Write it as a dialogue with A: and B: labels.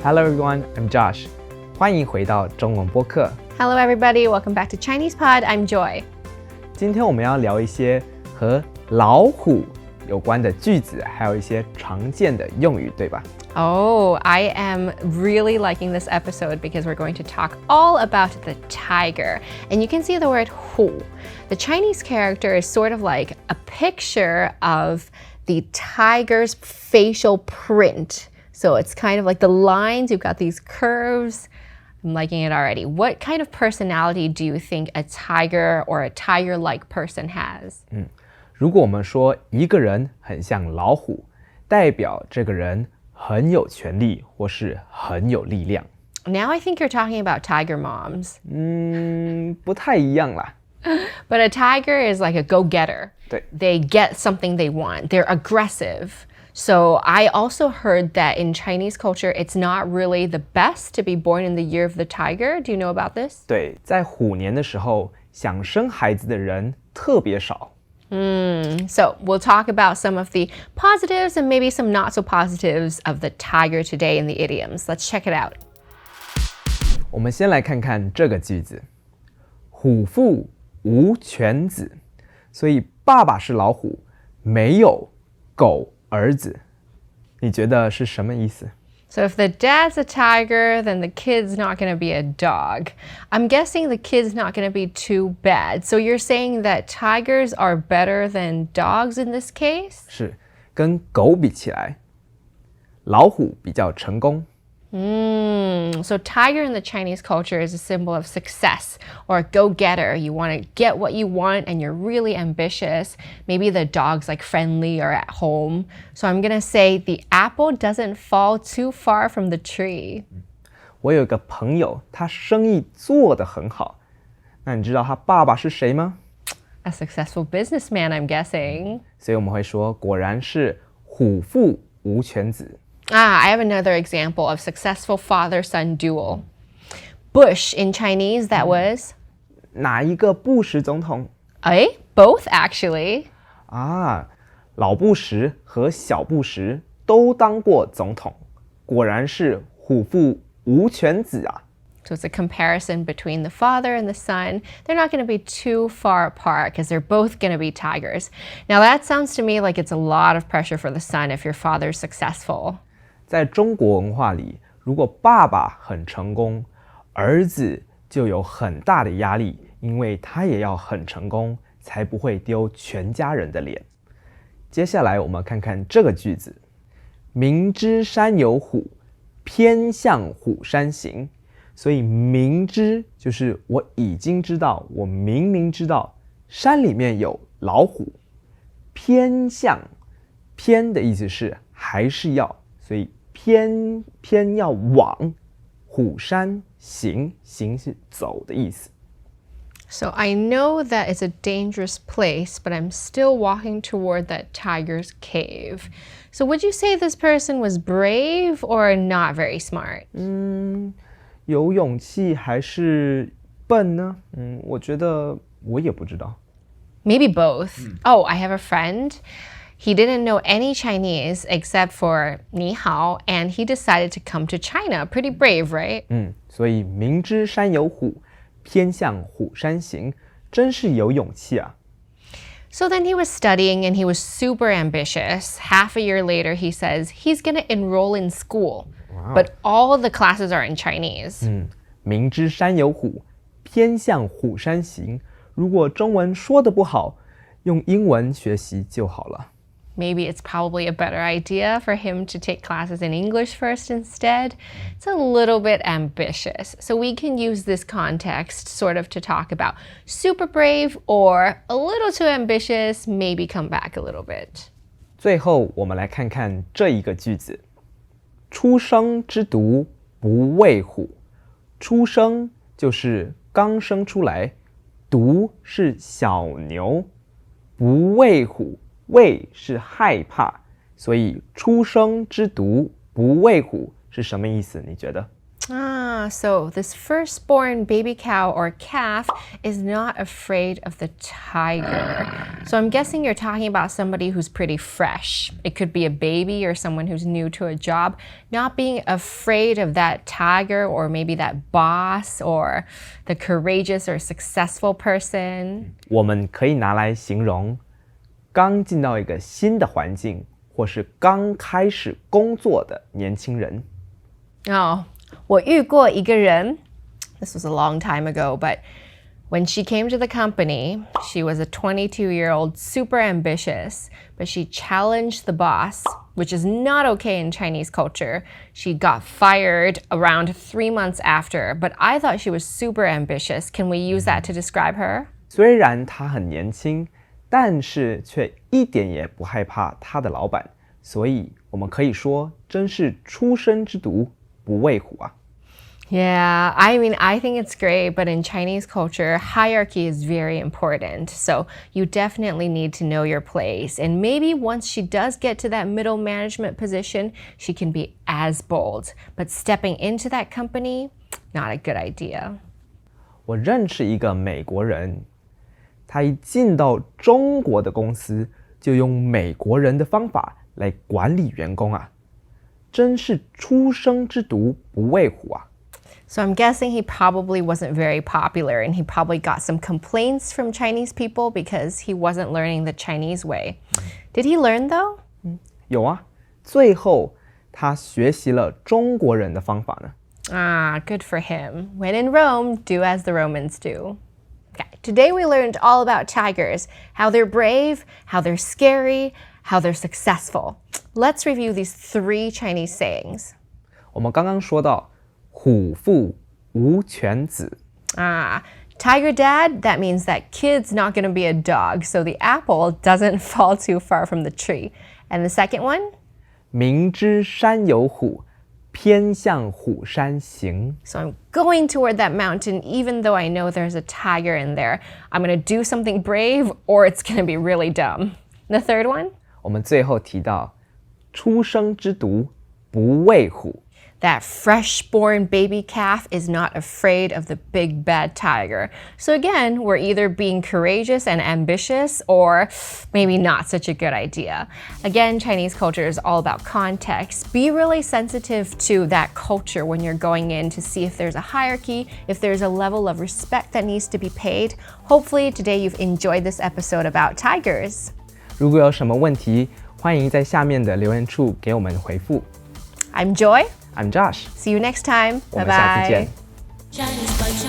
A: Hello everyone, I'm Josh. 欢迎回到中文播客。
B: Hello everybody, welcome back to ChinesePod. I'm Joy.
A: 今天我们要聊一些和老虎有关的句子，还有一些常见的用语，对吧？
B: Oh, I am really liking this episode because we're going to talk all about the tiger. And you can see the word 虎. The Chinese character is sort of like a picture of the tiger's facial print. So it's kind of like the lines, you've got these curves. I'm liking it already. What kind of personality do you think a tiger or a tiger-like person has?
A: 如果我们说一个人很像老虎，代表这个人很有权力或是很有力量。
B: Now I think you're talking about tiger moms.
A: 不太一样啦。
B: But a tiger is like a go-getter.
A: 对。
B: They get something they want. They're aggressive. So I also heard that in Chinese culture, it's not really the best to be born in the year of the tiger. Do you know about this?
A: 对，在虎年的时候，想生孩子的人特别少。
B: So we'll talk about some of the positives and maybe some not so positives of the tiger today in the idioms. Let's check it out.
A: 我们先来看看这个句子：虎父无犬子，所以爸爸是老虎，没有狗儿子。你觉得是什么意思？
B: So if the dad's a tiger, then the kid's not going to be a dog. I'm guessing the kid's not going to be too bad. So you're saying that tigers are better than dogs in this case?
A: 是，跟狗比起来，老虎比较成功。
B: So tiger in the Chinese culture is a symbol of success or a go-getter. You want to get what you want and you're really ambitious. Maybe the dog's like friendly or at home. So I'm going to say the apple doesn't fall too far from the tree.
A: 我有一个朋友，他生意做得很好。那你知道他爸爸是谁吗？
B: A successful businessman, I'm guessing.
A: 所以我们会说，果然是虎父无犬子。
B: I have another example of successful father-son duel. Bush in Chinese, that was?
A: 哪一个布什总统？
B: Both actually.
A: 老布什和小布什都当过总统，果然是虎父无犬子啊。
B: So it's a comparison between the father and the son. They're not going to be too far apart because they're both going to be tigers. Now that sounds to me like it's a lot of pressure for the son if your father's successful.
A: 在中国文化里，如果爸爸很成功，儿子就有很大的压力，因为他也要很成功，才不会丢全家人的脸。接下来我们看看这个句子：明知山有虎，偏向虎山行。所以明知就是我已经知道，我明明知道山里面有老虎。偏向，偏的意思是还是要，所以偏要往虎山行，行是走的意思。
B: So I know that it's a dangerous place, but I'm still walking toward that tiger's cave. So would you say this person was brave or not very smart?
A: 有勇气还是笨呢？我觉得我也不知道。
B: Maybe both. Oh, I have a friend. He didn't know any Chinese except for 你好, and he decided to come to China. Pretty brave, right?
A: 所以明知山有虎，偏向虎山行，真是有勇气啊。
B: So then he was studying and he was super ambitious. Half a year later, he says he's going to enroll in school. But all the classes are in Chinese.
A: 明知山有虎，偏向虎山行。如果中文说得不好，用英文学习就好了。
B: Maybe it's probably a better idea for him to take classes in English first instead. It's a little bit ambitious. So we can use this context sort of to talk about super brave or a little too ambitious, maybe come back a little bit.
A: 最后我们来看看这一个句子：初生之犊不畏虎。初生就是刚生出来，犊是小牛，不畏虎。畏是害怕，所以初生之犊不畏虎是什么意思？你觉得？
B: So this firstborn baby cow or calf is not afraid of the tiger. So I'm guessing you're talking about somebody who's pretty fresh. It could be a baby or someone who's new to a job, not being afraid of that tiger or maybe that boss or the courageous or successful person.
A: 我们可以拿来形容刚进到一个新的环境，或是刚开始工作的年轻人。
B: 我遇过一个人 This was a long time ago, but when she came to the company, she was a 22-year-old, super ambitious, but she challenged the boss, which is not okay in Chinese culture. She got fired around 3 months after, but I thought she was super ambitious. Can we use that to describe her?
A: 虽然她很年轻，但是却一点也不害怕她的老板，所以我们可以说真是初生之犊不畏虎啊。
B: Yeah, I mean, I think it's great, but in Chinese culture, hierarchy is very important. So you definitely need to know your place. And maybe once she does get to that middle management position, she can be as bold. But stepping into that company, not a good idea.
A: 我认识一个美国人，他一进到中国的公司，就用美国人的方法来管理员工啊，真是初生之犊不畏虎啊。
B: So I'm guessing he probably wasn't very popular and he probably got some complaints from Chinese people because he wasn't learning the Chinese way. Did he learn though?
A: 有啊，最后他学习了中国人的方法呢。
B: Good for him. When in Rome, do as the Romans do. Okay, today we learned all about tigers, how they're brave, how they're scary, how they're successful. Let's review these 3 Chinese sayings.
A: 我们刚刚说到虎父无犬子。
B: Tiger dad, that means that kid's not going to be a dog, so the apple doesn't fall too far from the tree. And the second one?
A: 明知山有虎，偏向虎山行。
B: So I'm going toward that mountain even though I know there's a tiger in there. I'm going to do something brave or it's going to be really dumb. And the third one?
A: 我们最后提到初生之犊不畏虎。
B: That fresh-born baby calf is not afraid of the big bad tiger. So again, we're either being courageous and ambitious or maybe not such a good idea. Again, Chinese culture is all about context. Be really sensitive to that culture when you're going in to see if there's a hierarchy, if there's a level of respect that needs to be paid. Hopefully today you've enjoyed this episode about tigers.
A: 如果有什么问题，欢迎在下面的留言处给我们回复。
B: I'm Joy.
A: I'm Josh.
B: See you next time.
A: 我们下次见。
C: ChinesePod